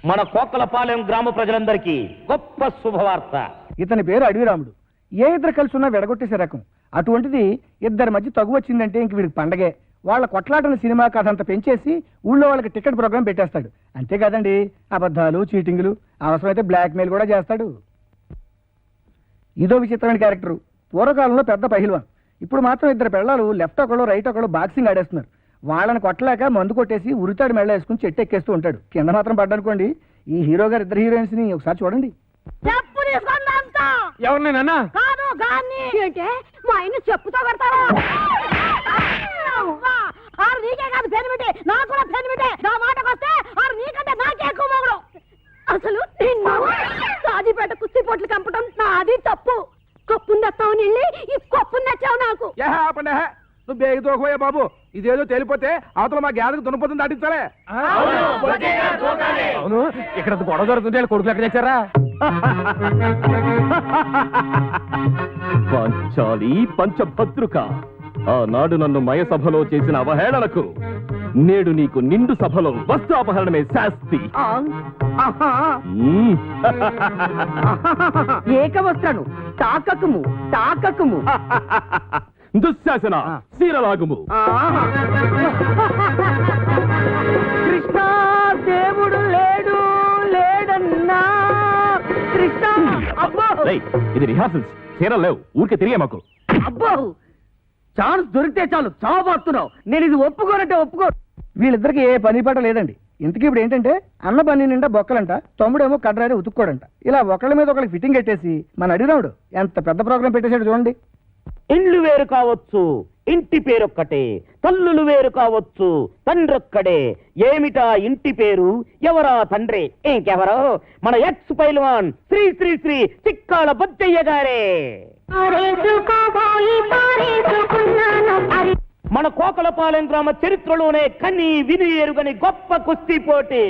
మన కోకలపాలెం గ్రామ ప్రజలందరికీ గొప్ప శుభవార్త. ఇతని పేరు అడవిరాముడు. ఏ ఇద్దరు కలిసి ఉన్నా విడగొట్టేసే రకం. అటువంటిది ఇద్దరి మధ్య తగు వచ్చిందంటే ఇంక వీడికి పండగే. వాళ్ళ కొట్లాటల సినిమా కథ అంతా పెంచేసి ఊళ్ళో వాళ్ళకి టికెట్ ప్రోగ్రామ్ పెట్టేస్తాడు. అంతేకాదండి, అబద్ధాలు, చీటింగులు, అవసరమైతే బ్లాక్ మెయిల్ కూడా చేస్తాడు. ఇదో విచిత్రమైన క్యారెక్టరు. పూర్వకాలంలో పెద్ద పహిల్వాన్. ఇప్పుడు మాత్రం ఇద్దరు పిల్లలు లెఫ్ట్ ఒకళ్ళు రైట్ ఒకళ్ళు బాక్సింగ్ ఆడేస్తున్నారు. వాళ్ళని కొట్టలేక మందు కొట్టేసి ఉరితాడు మెళ్ళ వేసుకుని చెట్టు ఎక్కేస్తూ ఉంటాడు. కింద మాత్రం పడ్డనుకోండి. ఈ హీరో గారు ఇద్దరు హీరోయిన్స్ ని ఒకసారి చూడండి. ఎవరినైనా మా ఆయన చెప్పుతో కడతారా? నీకే కాదు పెనిమిటే, నాకు కూడా పెనిమిటే. నా మాటకు వస్తే ఆరు నీకంటే నాకే ఎక్కువ మొగుడు. అసలు రాజీపేట కుస్తీ పోట్లు కంపటం నాది తప్పు. కప్పుని తెస్తావు నీళ్ళి, ఈ కప్పుని తెచ్చావు నాకు. నువ్వు బేగి తోకపోయా బాబు. ఇదేదో తేలిపోతే అవతల మా గ్యాదకు దున్నపోతుంది దాటించాలే. అవును, ఇక్కడ గొడవ జరుగుతుంది. కొడుకులు ఎక్కడ తెచ్చారా? పాంచాలి పంచభద్రుక, ఆనాడు నన్ను మయసభలో చేసిన అవహేళనకు నేడు నీకు నిండు సభలో వస్త్రాపహరణమే శాస్తి. ఏకవస్త్రను తాకకుము తాకకుము. దుశ్శాసన శీలలాగుము. కృష్ణ దేవుడు లేడు లేడన్నా. కృష్ణ ఇది రిహార్సల్స్, చీరలు లేవు. ఊరికే తిరిగే మాకు. అబ్బో, ఛాన్స్ దొరికితే చాలు చావబోతున్నావు. నేను ఇది ఒప్పుకోనంటే ఒప్పుకో. వీళ్ళిద్దరికి ఏ పని పాట లేదండి. ఇంతకీ ఇప్పుడు ఏంటంటే అన్న పని నిండా బొక్కలంట, తమ్ముడేమో కడ్రారి ఉతుక్కోడంట. ఇలా ఒకళ్ళ మీద ఒకళ్ళకి ఫిట్టింగ్ పెట్టేసి మన అడిగినాడు ఎంత పెద్ద ప్రోగ్రాం పెట్టేశాడు చూడండి. ఇండ్లు వేరు కావచ్చు, ఇంటి పేరొక్కటే. తల్లులు వేరు కావచ్చు, తండ్రొక్కడే. ఏమిటా ఇంటి పేరు, ఎవరా తండ్రి? ఇంకెవరో మన ఎక్స్ పైల్వాన్ శ్రీ శ్రీ శ్రీ చిక్కాల బొచ్చయ్య గారే. మన కోకలపాలెం గ్రామ చరిత్రలోనే కని విని ఎరుగని గొప్ప కుస్తీ పోటీ.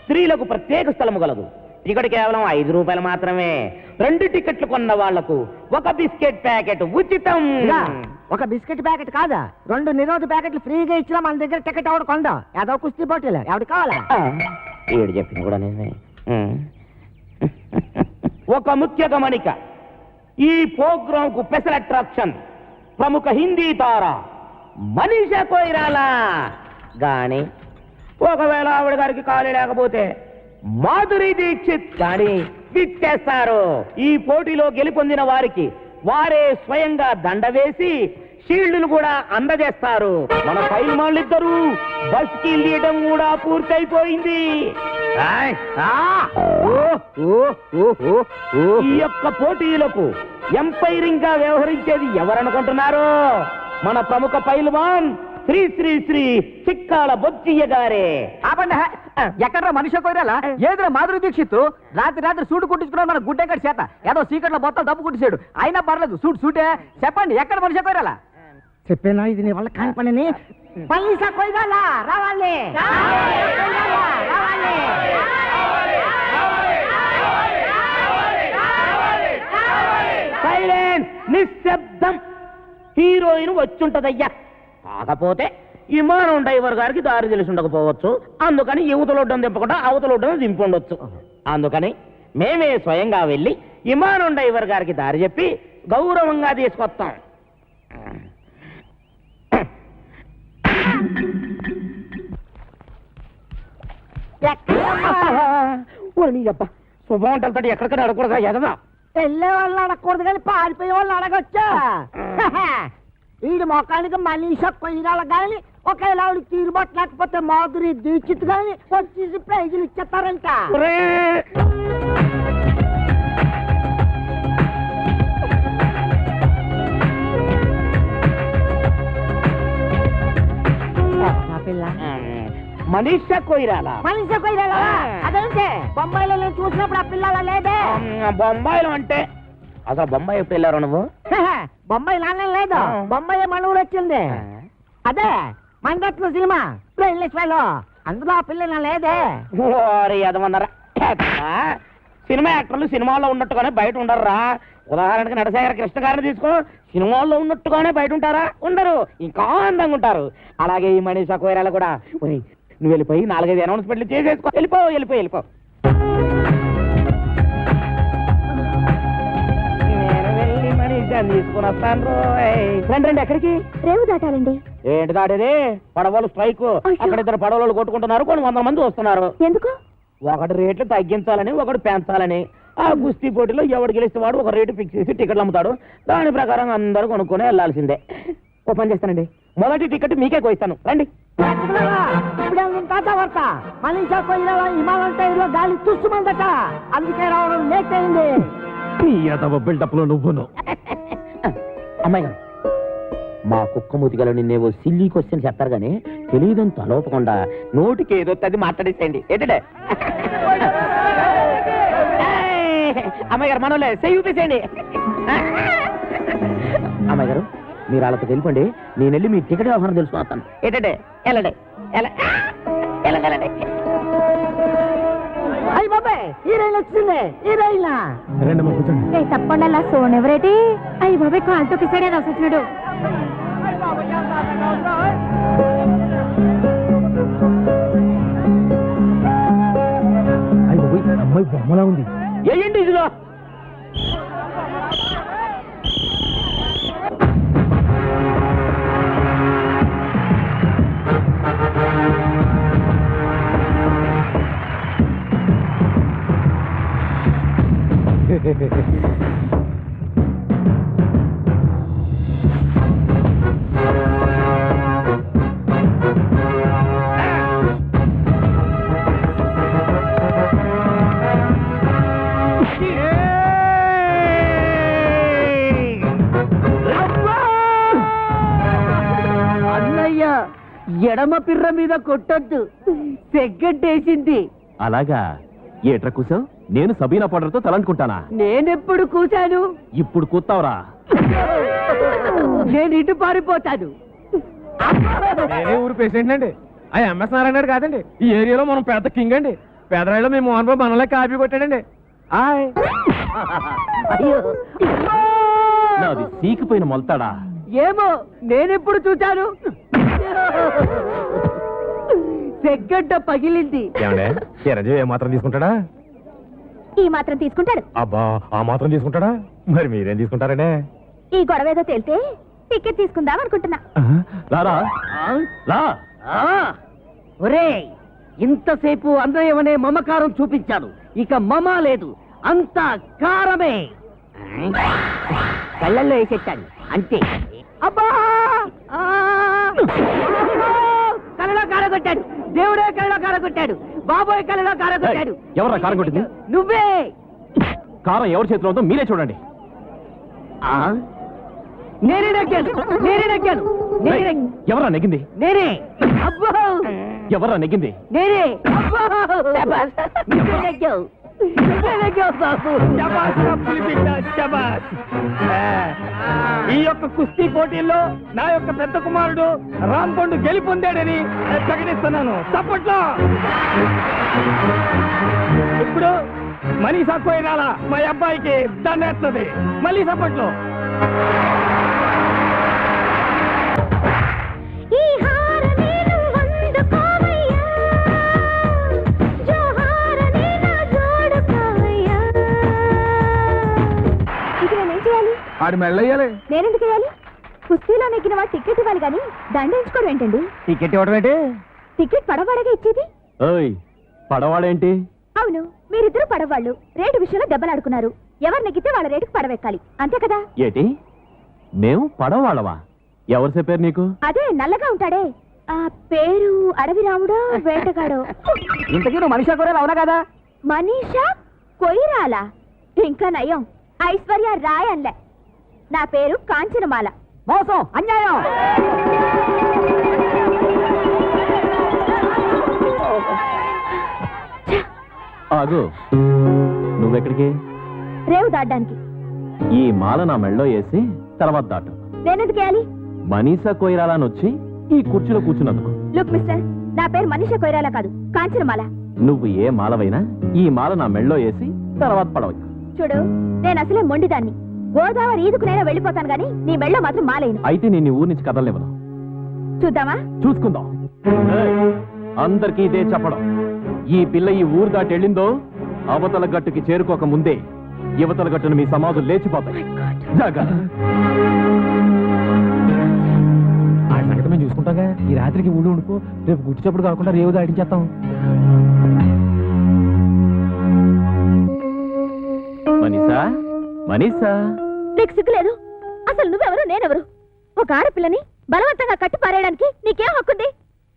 స్త్రీలకు ప్రత్యేక స్థలము గలదు. టికెట్ కేవలం 5 రూపాయలు మాత్రమే. 2 టికెట్లు కొన్న వాళ్లకు 1 బిస్కెట్ ప్యాకెట్ ఉచితం. ఒక బిస్కెట్ ప్యాకెట్ కాదా, 2 నిరోధ ప్యాకెట్లు ఫ్రీగా ఇచ్చినా మన దగ్గర టికెట్ ఎవడు కొందా? ఏదో కుస్తీ పోటీలే, ఎవడు కావాలా? ఏడు చెప్పింది కూడా నిజమే. ఒక ముఖ్య గమనిక, ఈ ప్రోగ్రామ్ కు స్పెషల్ అట్రాక్షన్ ప్రముఖ హిందీ తార మనీషా కొయిరాలా గాని, ఒకవేళ ఆవిడ గారికి ఖాళీ లేకపోతే మాధురి దీక్షిత్ గాని విచ్చేస్తారు. ఈ పోటీలో గెలుపొందిన వారికి వారే స్వయంగా దండ వేసి షీల్డ్ను కూడా అందజేస్తారు. మన పైల్వాన్లిద్దరూ బస్ కి తీయడం కూడా పూర్తయిపోయింది. ఈ యొక్క పోటీలకు ఎంపైరింగ్ గా వ్యవహరించేది ఎవరనుకుంటున్నారు? మన ప్రముఖ పైల్వాన్ శ్రీ శ్రీ శ్రీ చిక్కాల బొచ్చయ్య గారే. ఎక్కడ మనిషి కోరాలా? ఏదో మాధురి దీక్షిత్ రాత్రి సూటు కుట్టించుకున్నాడు మన గుడ్డెక్కడి చేత. ఏదో సీక్రెట్ లో మొత్తం డబ్బు కుట్టించాడు. అయినా పర్లేదు, సూటే. చెప్పండి, ఎక్కడ మనిషి కోరాలా? చెప్పేనా ఇది నీ వల్ల కాని పనిని? మనీషా కొయిరాలా రావాలి. సైలెన్స్, నిశ్శబ్దం. హీరోయిన్ వచ్చుంటదయ్యా. కాకపోతే విమానం డ్రైవర్ గారికి దారి తెలిసి ఉండకపోవచ్చు. అందుకని యువతలొడ్డం దింపకుండా అవతలొడ్డం దింపుండొచ్చు. అందుకని మేమే స్వయంగా వెళ్ళి విమానం డ్రైవర్ గారికి దారి చెప్పి గౌరవంగా తీసుకొస్తాం. శుభవంటలతో ఎక్కడికైనా అడగకూడదా? ఎదదా వెళ్ళే వాళ్ళు అడగకూడదు కానీ పారిపోయే వాళ్ళు అడగొచ్చా? వీడి మొఖానికి మనీషా కొయిరాల కానీ ఒకేలా తీరుబాటు లేకపోతే మాధురి దీక్షిత్ కానీ వచ్చేసి ప్రైజులు ఇచ్చేస్తారంట. మనీషా కొయిరాలా? మనీషా కొయిరాలా? అదేంటే బొంబాయిలో నేను చూసినప్పుడు ఆ పిల్లల లేదే. బొంబాయిలో అంటే అసలు బొంబాయి ఎప్పుడు వెళ్ళారు నువ్వు? బొంబాయి నాన్న లేదు, బొంబాయి మన ఊరు వచ్చింది. అదే మండట్లో సినిమా అందులో ఆ పిల్ల లేదే. అదమన్నారా? సినిమా యాక్టర్లు సినిమాల్లో ఉన్నట్టుగానే బయట ఉండరురా. ఉదాహరణకి నటశేఖర కృష్ణ గారిని తీసుకో, సినిమాల్లో ఉన్నట్టుగానే బయట ఉంటారా? ఉండరు, ఇంకా అందంగా ఉంటారు. అలాగే ఈ మనీషా కోయిరాల కూడా. ఒరేయ్, నువ్వు వెళ్ళిపోయి 4-5 అనౌన్స్మెంట్లు చేసేసుకో. వెళ్ళిపో వెళ్ళిపో వెళ్ళిపో. నేను వెళ్ళి మనీషాని తీసుకుని వస్తాను రోయ్. రండి. ఎక్కడికి? రేవు దాటాలండి. ఏంటి దాడేది? పడవలు స్ట్రైక్. అక్కడ 2 పడవలు కొట్టుకుంటున్నారు, కొన్ని 100 మంది వస్తున్నారు. ఎందుకు? ఒకటి రేట్లు తగ్గించాలని, ఒకటి పెంచాలని. ఆ కుస్తీ పోటీలో ఎవడు గెలిస్తే వాడు ఒక రేటు ఫిక్స్ చేసి టికెట్లు అమ్ముతాడు. దాని ప్రకారం అందరూ కొనుక్కొని వెళ్ళాల్సిందే. ఓ పని చేస్తానండి, మొదటి టికెట్ మీకే కోయిస్తాను. రండి. మనీషా కోయిరాలా హిమాలయం టైర్లో గాలి తుస్సుమందట, అందుకే రావడం లేట్ అయింది. బిల్డప్ లో నువ్వును. అమ్మాయి గారు, మా కుక్క మూతిగల నిన్నేవో సిల్లీ క్వశ్చన్ చెప్తారు కానీ తెలియదని తలోపకుండా నోటికి ఏదో అది మాట్లాడేసేయండి. ఏంటంటే అమ్మాయి గారు, మనోలే చూపించేయండి. అమ్మాయి గారు, మీరు వాళ్ళతో వెళ్ళిపోండి, నేను వెళ్ళి మీ టికెట్ వ్యవహారం తెలుసుకున్నాను. ఏంటంటే వెళ్ళండి. అయ్యి బాబాయ్, ఈ రైలు వచ్చింది. ఈ రైలా రెండమ్మ కూర్చోండి. తప్పకుండా అలా సోన్ ఎవరేటి? అయ్యి బాబాయ్, కాలుతో కిసాడే వచ్చినాడు. అమ్మాయి బొమ్మలా ఉంది. ఏంటి ఇదిలో? అన్నయ్య, ఎడమ పిర్ర మీద కొట్టొద్దు, సెగ్గట్టేసింది. అలాగా? ఏట్రా కూసావు? నేను సబీనా పౌడర్తో తలంటుకుంటానా? నేనెప్పుడు కూశాను? ఇప్పుడు కూతావురా. నేను ఇటు పారిపోతాను. నేనే ఊరు పేషెంట్ అండి. ఆ ఎంఎస్ నారాయణ కాదండి, ఈ ఏరియాలో మనం పెద్ద కింగ్ అండి. పేదరాయిలో మేము మోహన్ బాబు మనలే కాపీ కొట్టాడండి. ఆయ్ నాది సీకిపోయిన మొలతాడా? ఏమో, నేనెప్పుడు చూశాను? సెగ్గడ్డ పగిలింది. చిరంజీవి ఏ మాత్రం తీసుకుంటాడా? ఈ మాత్రం తీసుకుంటాడు. అబ్బా, ఆ మాత్రం తీసుకుంటాడా? మరి మీరేం తీసుకుంటారండి? ఈ గొడవ ఏదో తేలితే టికెట్ తీసుకుందాం అనుకుంటున్నా. రారా రా. ఒరేయ్, ఇంతసేపు అన్నయ్యమనే మమకారం చూపించాను, ఇక మమ లేదు, అంతా కారమే. కళ్ళల్లో వేసేటాను అంతే. అబ్బా, కళ్ళలో కారగొట్టాడు, దేవుడే కళ్ళలో కారగొట్టాడు, బాబోయ్ కళ్ళలో కారగొట్టాడు. ఎవరా కారం కొట్టింది? నువ్వే. కారం ఎవరి చేతిలో ఉందో మీరే చూడండి. నేనే నెగ్గాను. ఎవరా నెగ్గింది? నేనే. అబ్బో, ఎవరా నెగ్గింది? నేనే. అబ్బో, నువ్వే నెగ్గావు. బాబు. ఈ యొక్క కుస్తీ పోటీల్లో నా యొక్క పెద్ద కుమారుడు రాంపండు గెలుపొందాడని ప్రకటిస్తున్నాను. చప్పట్లో. ఇప్పుడు మనీషా కోయిరాల మా అబ్బాయికి దండేస్తుంది. మళ్ళీ చప్పట్లో. ఆడి మెళ్ళయ్యాలి. నేనెందుకు వేయాలి? కుస్తీలో నెగ్గిన వాడు టికెట్ ఇవ్వాలి కానీ దండించుకోవడం ఏంటండి? టికెట్ ఇవ్వడం ఏంటి? టికెట్ పడవాడగా ఇచ్చేది. ఓయ్, పడవాడేంటి? అవును, మీరిద్దరు పడవాళ్ళు రేటు విషయంలో దెబ్బలాడుకున్నారు. ఎవరు నెగ్గితే వాళ్ళ రేటుకు పడవెక్కాలి, అంతే కదా? ఏటి, మేము పడవాళ్ళవా? ఎవరు చెప్పారు నీకు? అదే నల్లగా ఉంటాడే, ఆ పేరు అడవి రాముడో వేటగాడో. ఇంతకీ నువ్వు మనీషా కోయిరాలా అవునా కదా? మనీషా కొయిరాల? ఇంకా నయం, ఐశ్వర్య రాయ్ అన్లే. నా పేరు కాంచనమాల. మోసం, అన్యాయం. ఆగు, నువ్వెక్కడికి? రేవు దాటడానికి. ఈ మాల నా మెళ్ళో వేసి తర్వాత దాటు. నేనెందుకు వేయాలి? మనీషా కోయిరాలా వచ్చి ఈ కుర్చీలో కూర్చున్నందుకు. లుక్ మిస్టర్, నా పేరు మనీషా కొయిరాల కాదు, కాంచనమాల. నువ్వు ఏ మాలవైనా ఈ మాల నా మెళ్ళో వేసి తర్వాత పడవ చూడు, నేను అసలే మొండిదాన్ని. గోదావరి ఈదుకునైనా వెళ్ళిపోతాను గాని నీ మెళ్ళో మాత్రం మాలేను. అయితే నేను ఈ ఊరి నుంచి కదలనివ్వను. చూద్దామా? చూసుకుందాం. ఏయ్, అందరికీ ఇదే చెప్పడం, ఈ పిల్ల ఈ ఊరు దాటి వెళ్ళిందో అవతల గట్టుకి చేరుకోక ముందే యువతల గట్టును మీ సమాధులు లేచిపోతాయి. జాగ్రత్త. ఆ సంగతి మేము చూసుకుంటాగా. ఈ రాత్రికి ఊళ్ళు ఉండిపో, రేపు గుట్టి చప్పుడు కాకుండా రేవు దాటించేస్తాం. మనీషా, మనీషా, నీకు సిగ్గులేదు? అసలు నువ్వెవరు, నేనెవరు? ఒక ఆడపిల్లని బలవంతంగా కట్టి పారేయడానికి నీకేం హక్కుంది?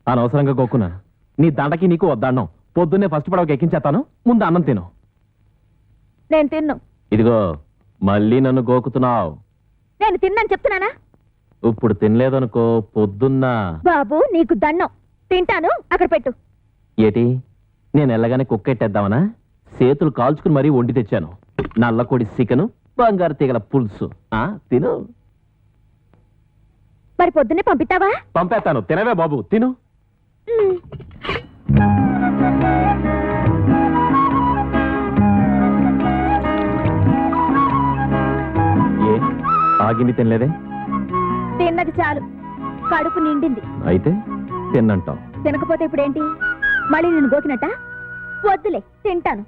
అనవసరంగా గోక్కున్నాను. నీ దండకి నీకు వద్దన్నం. పొద్దున్నే ఫస్ట్ పడవకి ఎక్కించేస్తాను, ముందు అన్నం తిను. నేను తిన్ను. ఇదిగో మళ్ళీ నన్ను గోకుతున్నావు. నేను తిన్నాను చెప్తున్నానా? ఇప్పుడు తినలేదనుకో పొద్దున్న. బాబు నీకు దండం. తింటాను, అక్కడ పెట్టు. ఏటి, నేను ఎల్లగానే కుక్కెట్టేద్దామనా? చేతులు కాల్చుకుని మరీ వండి తెచ్చాను. నల్లకొడి చికెను, బంగారు తీగల పులుసు. తిను. మరి పొద్దున్నే పంపిస్తావా? పంపేస్తాను, తినవే బాబు, తిను. మ్. ఏ ఆగింది తినలేదే? తిన్నది చాలు, కడుపు నిండింది. అయితే తిన్నంటావు. తినకపోతే ఇప్పుడేంటి? మళ్ళీ నేను గోకినట్ట? వద్దులే, తింటాను.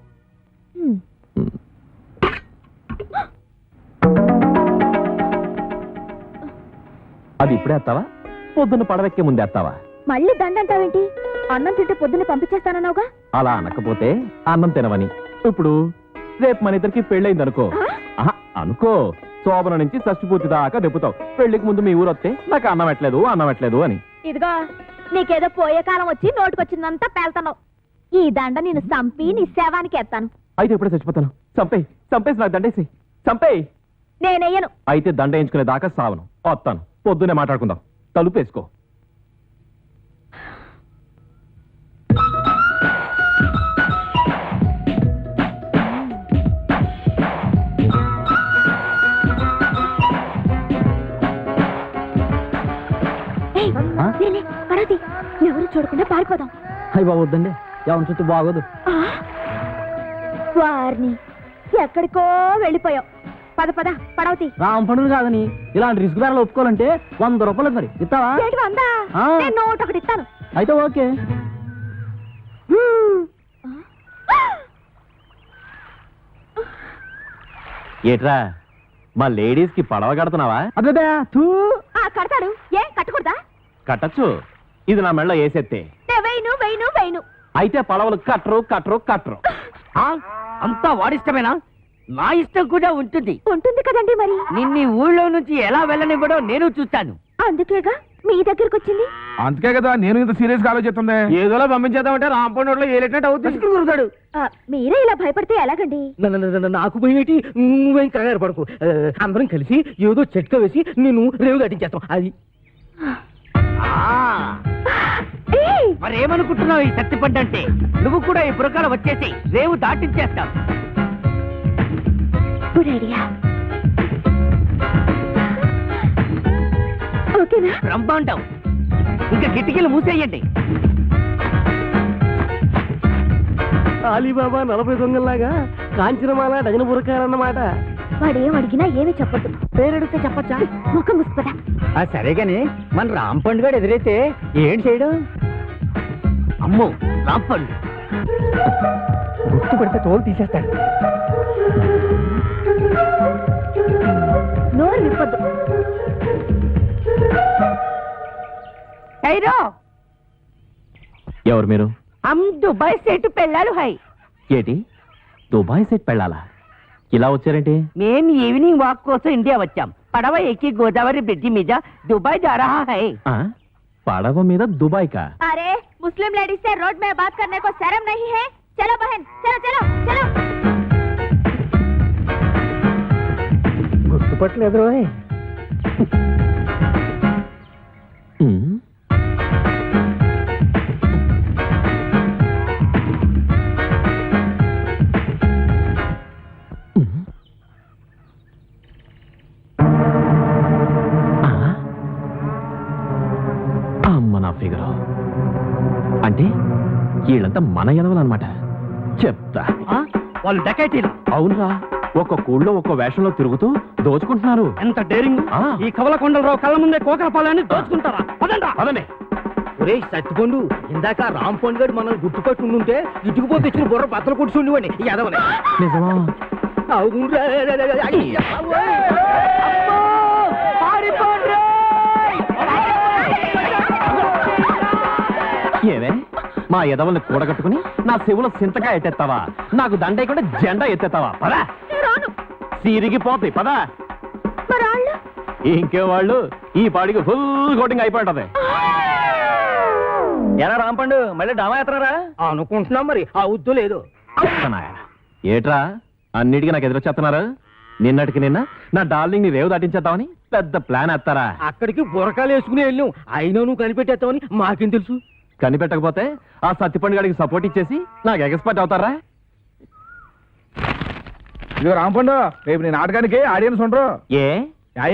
మ్. అది ఇప్పుడే వస్తావా, పొద్దున్న పడవెక్కే ముందే వస్తావా? మళ్ళీ దండంటావేంటి? అన్నం తింటే పొద్దున్నే పంపించేస్తానన్నావుగా. అలా అనకపోతే అన్నం తినవని. ఇప్పుడు రేపు మన ఇద్దరికి పెళ్ళయింది అనుకో. అనుకో, శోభన నుంచి షష్ఠి పూర్తి దాకా దెప్పుతావు. పెళ్లికి ముందు మీ ఊరు వస్తే నాకు అన్నం ఎట్లేదు అని. ఇదిగో, నీకేదో పోయే కాలం వచ్చి నోటుకొచ్చిందంతా పేల్తావు. ఈ దండ నేను చంపి నీ శవానికి ఎత్తాను. అయితే ఇప్పుడే చచ్చిపోతాను. చంపేసి నాకు దండేసి చంపేయి. నేనెయ్యను. అయితే దండ వేయించుకునే దాకా సావను. వస్తాను, పొద్దున్నే మాట్లాడుకుందాం. తలుపేసుకో. ఏయ్, లే, పడవది. ఎవరు చూడకుండా పారిపోదాం. అయ్యి బాబు వద్దండి, ఎవరి చుట్టూ బాగోదు. ఆ, వారిని ఎక్కడికో వెళ్ళిపోయావు. పద పద, పడవతి. రామ్ పండుగ కాదని ఇలాంటి రిస్క్ ధరలు ఒప్పుకోవాలంటే 100 రూపాయలు మరి ఇస్తావా? ఏంటి వందా? ఆ. నేను నోట్ ఒకటి ఇస్తాను. అయితే ఓకే. ఏట్రా, మా లేడీస్ కి పడవ కడుతున్నావా? అదే తూ. కడతాడు. ఏ కట్టకూడదా? కట్టచ్చు. ఇది నా మెళ్ళ వేసేస్తే. వెయ్యను. అయితే పడవలు కట్టరు. అంతా వాడిష్టమేనా? నా ఇష్టం కూడా ఉంటుంది. ఉంటుంది కదండి మరి. నిన్ను ఊళ్ళో నుంచి ఎలా వెళ్ళనివ్వడో నేను చూస్తాను. అందుకేగా మీ దగ్గరకు వచ్చింది. అందుకే కదా నేను ఇంత సీరియస్ గా ఆలోచిస్తుంది. ఏదోలా పంపించేద్దామంటే రాంపండు ఏలేటట్టు అవుతుంది. కురుతాడు. మీరే ఇలా భయపడితే ఎలాగండి? నాకు పోయేటి నువ్వేం కంగారు పడకు. అందరం కలిసి ఏదో చెట్క వేసి నేను రేవు దాటించేస్తాం. అది ఏయ్! మరేమనుకుంటున్నావు ఈ సత్తిపండు అంటే? నువ్వు కూడా ఈ పురకాల వచ్చేసి రేవు దాటించేస్తావు. Good idea. ఓకేనా? బ్రహ్మాండం. ఇంకా కిటికీలు మూసేయండి. అలీబాబా 40 దొంగల్లాగా కాంచనమాల డజన పురకాలన్నమాట. వాడేం అడిగినా ఏమీ చెప్పొద్దు. పేరెడితే చెప్పచ్చా? ముఖం ముసుపదా. సరే గాని మన రాంపండు గారు ఎదురైతే ఏం చేయడం? అమ్మో, రాంపండు గుర్తు పెడితే తోలు తీసేస్తాడు. నోరు విప్పొద్దు. ఎవరు మీరు? దుబాయ్ సెట్ పెళ్ళాలు హై. ఏటి, దుబాయ్ సెట్ పెళ్ళాలా? ఇలా వచ్చారేంటి? మేము ఈవినింగ్ వాక్ కోసం ఇండియా వచ్చాం. పడవ ఎక్కి గోదావరి బ్రిడ్జి మీద దుబాయ్ जा रहा है. పడవ మీద దుబాయ్ కా? अरे मुस्लिम लेडीज से रोड में बात करने को शर्म नहीं है? चलो बहन, चलो. గుర్తుపట్టలేదు. అమ్మ నా ఫిగర్. అంటే వీళ్ళంతా మన ఎదవలన్నమాట. చెప్తా. వాళ్ళు డకైటీలు. అవునరా, ఒక్కొక్క ఊళ్ళో ఒక్కో వేషంలో తిరుగుతూ దోచుకుంటున్నారు. ఎంత డేరింగ్! ఆ. ఈ కవలకొండలరావు కళ్ళ ముందే కోకలపాలని దోచుకుంటారా? పదండ్రా. పదండి. ఒరే సత్తిపండు, ఇందాక రామ్ పండు గారు మనల్ని గుర్తుపట్టి ఉండుంటే ఇటుకుపోతే ఇచ్చిన బుర్ర బద్దలు కొట్టి ఉండేవాడిని ఈ ఎదవని. నిజమా? అవునురా. అయ్య బాబోయ్. అమ్మో! పారిపోండ్రా! ఏవే, మా ఎదవల్ని కూడగట్టుకుని నా చెవుల సింతగా ఎత్తేస్తావా? నాకు దండయకుండా జెండా ఎత్తేస్తావా? పదా, రాను. సిరిగిపోతాయి. పదా. మరాళ్ళు ఇంకే వాళ్ళు ఈ పాడికి ఫుల్ కోటింగ్ అయిపోయింటది. ఎలా రాంపండు మళ్ళీ డామా ఎత్తనారా? అనుకుంటున్నాం మరి అవుద్దో లేదో. ఏట్రా అన్నిటికీ నాకు ఎదురొచ్చేస్తున్నారు? నిన్నటికి నిన్న నా డార్లింగ్ ని రేవు దాటించేద్దామని పెద్ద ప్లాన్ వేస్తారా? అక్కడికి బురకాలు వేసుకుని వెళ్ళాం, అయినా నువ్వు కనిపెట్టేస్తావని మాకేం తెలుసు. కనిపెట్టకపోతే ఆ సత్తిపండు గారికి సపోర్ట్ ఇచ్చేసి నాకు ఎక్స్పర్ట్ అవుతారా? ఇదిగో రాంపండు, రేపు నీ నాటకానికి ఆడియన్స్ ఉండరు. ఏ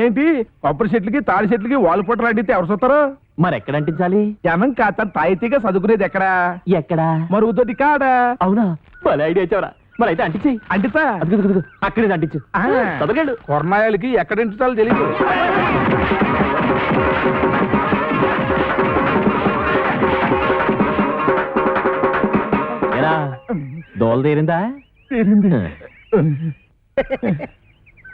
ఏంటి, కొబ్బరి చెట్లకి తాడి చెట్లకి వాల్ పొట్టలు అడిగితే ఎవరు చూస్తారు? మరి ఎక్కడ అంటించాలి? జనం కాస్త తాయితీగా చదువుకునేది ఎక్కడా? ఎక్కడా? మరి ఉద్దటి కాడా? అవునా, భలే ఐడియా ఇచ్చావరా. మరి అయితే అంటించేయి. అంటితా అక్కడే అంటించు. చదవగలడు. కొరనాయాలకి ఎక్కడ ఇంటాలో తెలియదు. ఎలా దోల తీరిందా?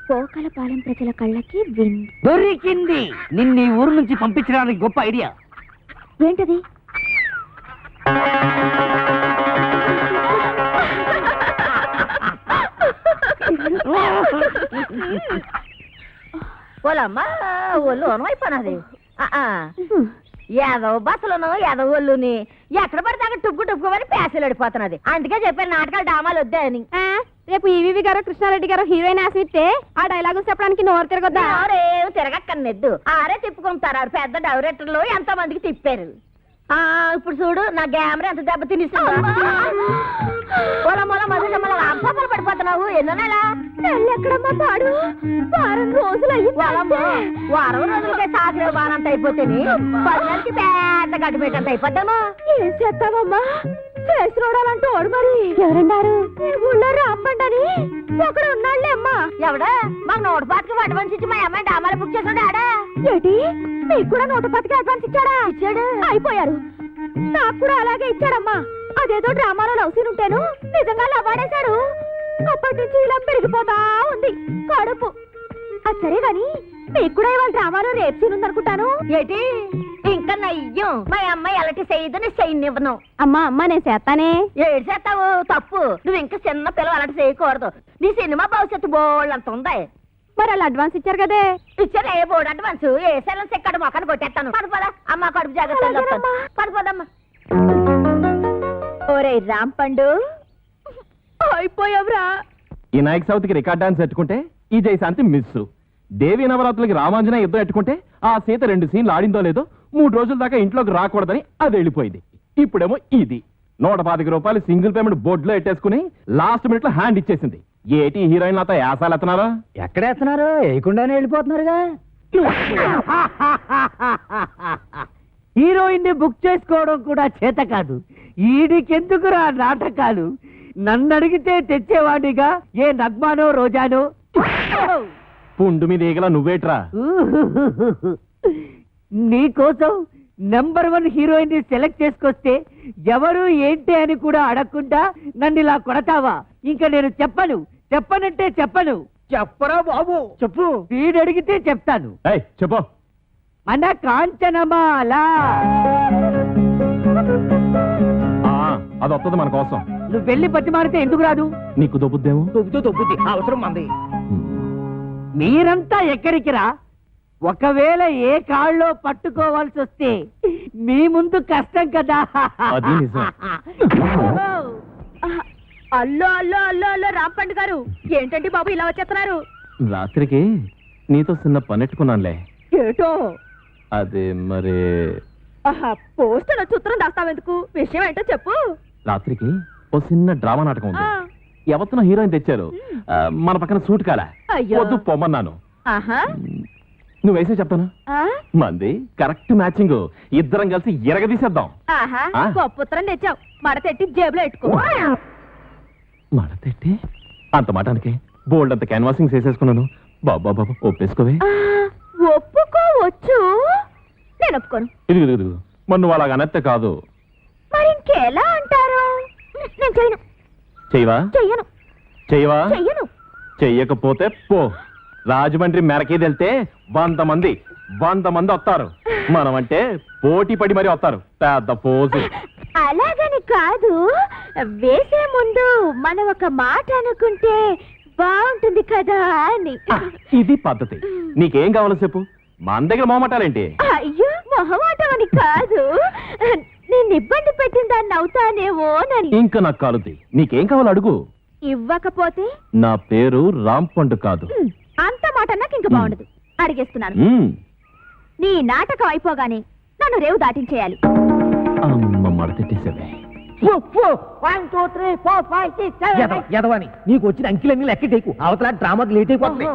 కోకలపాలెం ప్రజల కళ్ళకి విందు. దొరికింది. నిన్ను ఈ ఊరు నుంచి పంపించడానికి గొప్ప ఐడియా. ఏంటది? ఓలమ్మా ఒళ్ళు అయిపోయినది. ఏదో బస్సులను ఏదో ఒళ్ళుని ఎక్కడ పడితే అక్కడ టుక్కు టుక్కుమని పేసలు అడిపోతున్నది. అందుకే చెప్పాను నాటకాలు డామాలు వద్దాయని. రేపు ఈవీవి గారు కృష్ణారెడ్డి గారు హీరోయిన్ ఆశిస్తే ఆ డైలాగులు చెప్పడానికి నోరు తిరగొద్దా? ఎవరేం తిరగక్కర్లేదు, ఆరే తిప్పుకుంటారు. పెద్ద డైరెక్టర్లు ఎంతో మందికి తిప్పారు. ఇప్పుడు చూడు నా గ్యామరా ఎంత దెబ్బ తినిస్తుందో. అప్పలు పడిపోతున్నావు. ఎన్నో నెల ఎక్కడమ్మా తాడు? వారం రోజులు వారం రోజులకే సాగులే వారంత అయిపోతేని 10 నెలలకి పెద్ద గడ్డి పెట్టంత అయిపోతాము. ఏం చేస్తావమ్మా? చేసి చూడాలంటూ ఓడు. మరి ఎవరన్నారు? ఊళ్ళో రాంపండని ఒకడు ఉన్నాళ్లే అమ్మా. ఎవడా? మాకు 125కి అడ్వాన్స్ ఇచ్చి మా అమ్మాయి డామాలు బుక్ చేసాడు. ఆడా ఏంటి? మీకు కూడా 125కి అడ్వాన్స్ ఇచ్చాడా? ఇచ్చాడు. అయిపోయారు. నాకు కూడా అలాగే ఇచ్చాడమ్మా. అదేదో డ్రామాలో లవ్ సీన్ ఉంటేను నిజంగా లవ్వాడేశాడు. అప్పటి నుంచి ఇలా పెరిగిపోతా ఉంది కడుపు. అది సరే గాని మీకు కూడా ఇవాళ డ్రామాలో రేప్ సీన్ ఉందనుకుంటాను. ఏంటి? ఇంకా నయ్యం. మా అమ్మాయి ఎలాంటి చేయదని చేయనివ్వను. అమ్మా అమ్మా నేను చేస్తానే. ఏడు చేస్తావు? తప్పు. నువ్వు ఇంకా చిన్న పిల్లలు అలాంటి చేయకూడదు. నీ సినిమా భవిష్యత్తు బోల్డ్ అంత ఉంది. మరి వాళ్ళు అడ్వాన్స్ ఇచ్చారు కదే. ఇచ్చారు. ఏ బోర్డు అడ్వాన్స్? ఏ సెలవు సెక్కడ మొక్కను కొట్టేస్తాను. పడిపోదా అమ్మ, కడుపు జాగ్రత్త. పడిపోదమ్మా. ఓరే రాంపండు, అయిపోయావురా. ఈ నాయక్ సౌత్కి రికార్డ్ డాన్స్ ఎట్టుకుంటే ఈ జయశాంతి మిస్. దేవి నవరాత్రులకి రామాంజన యుద్ధం ఎట్టుకుంటే ఆ సీత 2 సీన్లు ఆడిందో లేదో 3 రోజుల దాకా ఇంట్లోకి రాకూడదని అది వెళ్ళిపోయింది. ఇప్పుడేమో ఇది 125 రూపాయలు సింగిల్ పేమెంట్ బోర్డులో ఎట్టేసుకుని లాస్ట్ మినిట్ లో హ్యాండ్ ఇచ్చేసింది. ఏటి హీరోయిన్ నాతో యాసాలు ఎత్తనారా? ఎక్కడేస్తున్నారు? వేయకుండానే వెళ్ళిపోతున్నారుగా. హీరోయిన్ ని బుక్ చేసుకోవడం కూడా చేత కాదు. ఈడికెందుకురా నాటకాలు? నన్ను అడిగితే తెచ్చేవాడిగా ఏ నగ్మానో రోజానో. పుండు మీద ఈగలా నువ్వేట్రా? నీకోసం నెంబర్ 1 హీరోయిన్ ని సెలెక్ట్ చేసుకొస్తే ఎవరు ఏంటి అని కూడా అడగకుండా నన్ను ఇలా కొడతావా? ఇంకా నేను చెప్పనంటే చెప్పను. చెప్పరా బాబు. చెప్పు. వీడు అడిగితే చెప్తాను. ఏయ్ చెప్పు. మన కాంచనమాల. అది వస్తుంది మన కోసం. నువ్వు వెళ్ళి బతిమారితే ఎందుకు రాదు? నీకు దొబ్బుద్దేమో. తొబ్బుద్ది అవసరం మంది. మీరంతా ఎక్కడికి రా? ఒకవేళ ఏ కాళ్ళలో పట్టుకోవాల్సి వస్తే మీ ముందు కష్టం కదా. అది నిజం. అల్లో అల్లో అల్లో అల్లో రాంపండు గారు, ఏంటండి బాబు ఇలా వచ్చేస్తున్నారు? రాత్రికి నీతో చిన్న పనెట్టుకున్నానులే. ఏటో? అదే మరి పోస్టర్ చిత్రం దాస్తావెందుకు? విషయం ఏంటో చెప్పు. రాత్రికి ఓ చిన్న డ్రామా నాటకం ఉంది. ఎవరితో హీరోయిన్ తెచ్చారు. మన పక్కన సూట్ కాలా. అయ్యో. వద్దు పొమ్మన్నాను. ఆహా. నువ్వు వేసే చెప్తాను. మంది కరెక్ట్ మ్యాచింగ్. ఇద్దరం కలిసి ఎరగదీసేద్దాం. ఆహా, గొప్ప ఉత్తరం తెచ్చావు. మడతెట్టి జేబులో పెట్టుకో. మడతెట్టి అంత మాటానికి బోల్డ్ అంత క్యాన్వాసింగ్ చేసేసుకున్నాను. బాబా బాబా ఒప్పేసుకోవే. ఒప్పుకోవచ్చు, నేను ఒప్పుకోను. ఇది మరి నువ్వు అలాగ అనత్తే కాదు. మరి ఇంకెలా అంటారు? నేను చేయను. చెయ్యవా? చెయ్యను. చెయ్యవా? చెయ్యను. చెయ్యకపోతే పో. రాజమండ్రి మెరకేది వెళ్తే 100 మంది వస్తారు. మనం అంటే పోటీ పడి మరీ వస్తారు. పెద్ద పోజు. అలాగని కాదు, వేసే ముందు మనం ఒక మాట అనుకుంటే బాగుంటుంది కదా అని. ఇది పద్ధతి. నీకేం కావాలో చెప్పు. మన దగ్గర మొహమాటాలేంటి? అయ్యో, మొహమాటం అని కాదు, నేను ఇబ్బంది పెట్టిన దాన్ని అవుతానేమోనని. ఇంకా నాకు కాలుద్ది. నీకేం కావాలో అడుగు. ఇవ్వకపోతే? నా పేరు రాంపండు కాదు. అంత మాట నాకు ఇంకా బాగుండదు. అడిగేస్తున్నాను. నీ నాటకం అయిపోగానే నన్ను రేవు దాటించేయాలి. అమ్మ మడతెట్టేసావే. 1 2 3 4 5 6 7 ఎదవని నీకు వచ్చిన అంకిలన్నీ లెక్క చేయకు. అవతల డ్రామాకి లేట్ అయిపోతుంది.